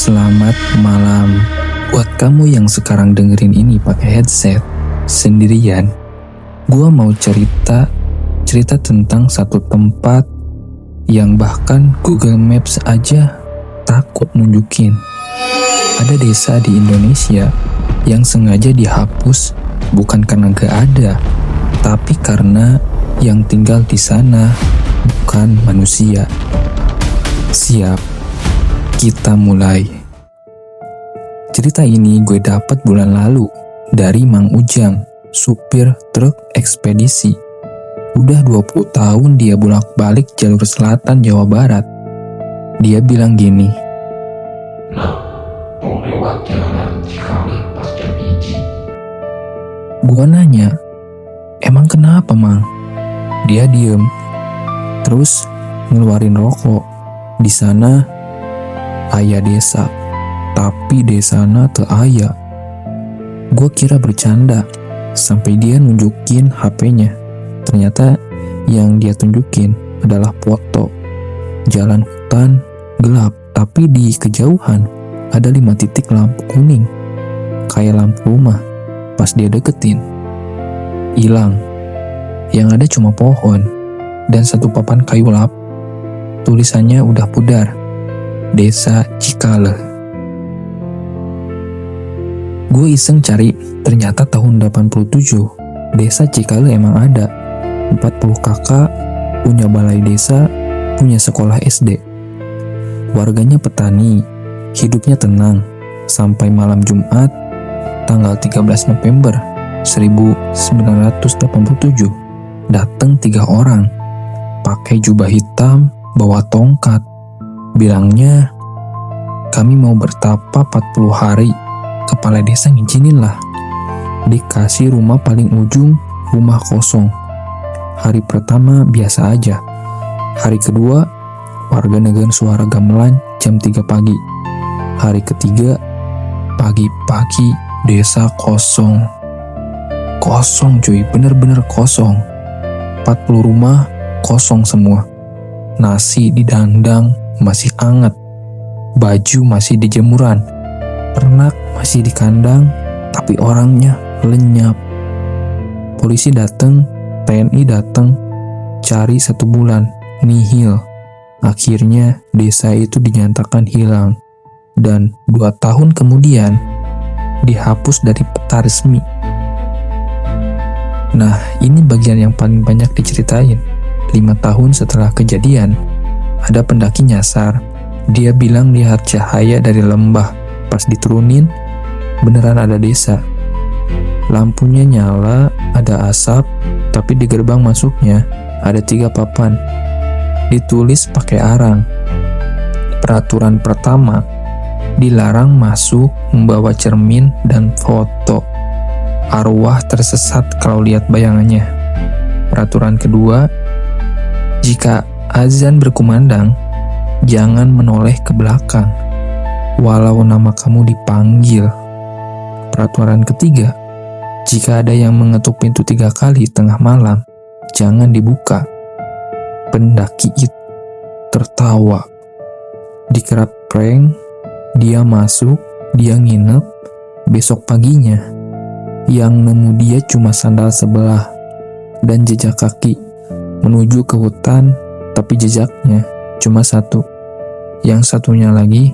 Selamat malam. Buat kamu yang sekarang dengerin ini pakai headset sendirian, gua mau cerita tentang satu tempat yang bahkan Google Maps aja takut nunjukin. Ada desa di Indonesia yang sengaja dihapus bukan karena gak ada, tapi karena yang tinggal di sana bukan manusia. Siap, kita mulai. Cerita ini gue dapat bulan lalu dari Mang Ujang, supir truk ekspedisi. Udah 20 tahun dia bolak-balik jalur selatan Jawa Barat. Dia bilang gini, "Nah, mau lewat jalan Cikali pas jam 1." Gua nanya, emang kenapa Mang? Dia diem, terus ngeluarin rokok. Di sana aya desa, tapi desana teu aya. Gua kira bercanda, sampai dia nunjukin HP-nya. Ternyata yang dia tunjukin adalah foto jalan hutan gelap, tapi di kejauhan ada 5 titik lampu kuning, kayak lampu rumah. Pas dia deketin, hilang. Yang ada cuma pohon dan satu papan kayu lap. Tulisannya udah pudar, Desa Cikale. Gue iseng cari, ternyata tahun 87 Desa Cikale emang ada. 40 kakak, punya balai desa, punya sekolah SD. Warganya petani, hidupnya tenang, sampai malam Jumat tanggal 13 November 1987 datang 3 orang, pakai jubah hitam, bawa tongkat. Bilangnya, kami mau bertapa 40 hari. Kepala desa ngizinin lah. Dikasih rumah paling ujung, rumah kosong. Hari pertama biasa aja. Hari kedua, warga negan suara gamelan jam 3 pagi. Hari ketiga, pagi-pagi desa kosong. Kosong cuy, bener-bener kosong. 40 rumah kosong semua. Nasi di dandang masih anget. Baju masih di jemuran. Ternak masih di kandang, tapi orangnya lenyap. Polisi datang, TNI datang, cari 1 bulan, nihil. Akhirnya desa itu dinyatakan hilang. Dan 2 tahun kemudian, dihapus dari peta resmi. Nah, ini bagian yang paling banyak diceritain. 5 tahun setelah kejadian, ada pendaki nyasar. Dia bilang lihat cahaya dari lembah. Pas diturunin, beneran ada desa. Lampunya nyala, ada asap, tapi di gerbang masuknya ada 3 papan. Ditulis pakai arang. Peraturan pertama, dilarang masuk membawa cermin dan foto. Arwah tersesat kalau lihat bayangannya. Peraturan kedua, jika azan berkumandang, jangan menoleh ke belakang, walau nama kamu dipanggil. Peraturan ketiga, jika ada yang mengetuk pintu 3 kali tengah malam, jangan dibuka. Pendaki itu tertawa. Dikerap prank, dia masuk, dia nginep. Besok paginya, yang nemu dia cuma sandal sebelah dan jejak kaki menuju ke hutan, tapi jejaknya cuma 1. Yang satunya lagi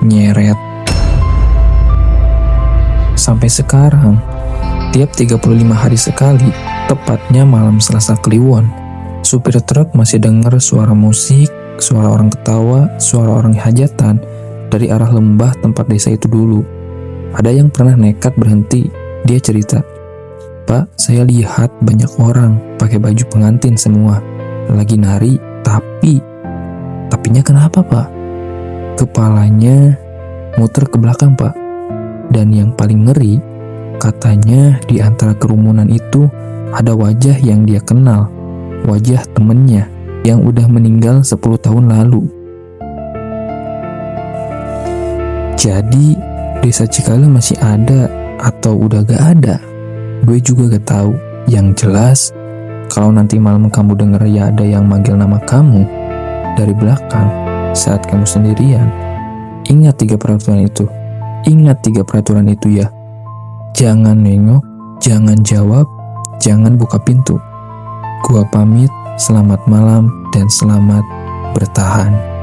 nyeret. Sampai sekarang, tiap 35 hari sekali, tepatnya malam Selasa Kliwon, supir truk masih dengar suara musik, suara orang ketawa, suara orang hajatan dari arah lembah tempat desa itu dulu. Ada yang pernah nekat berhenti. Dia cerita, "Pak, saya lihat banyak orang pakai baju pengantin semua, lagi nari, tapinya kenapa Pak? Kepalanya muter ke belakang Pak. Dan yang paling ngeri, katanya di antara kerumunan itu ada wajah yang dia kenal, wajah temennya yang udah meninggal 10 tahun lalu." Jadi desa Cikale masih ada atau udah gak ada? Gue juga gak tahu. Yang jelas, kalau nanti malam kamu denger ya ada yang manggil nama kamu dari belakang saat kamu sendirian, Ingat 3 peraturan itu. Ingat 3 peraturan itu ya. Jangan nengok, jangan jawab, jangan buka pintu. Gua pamit, selamat malam dan selamat bertahan.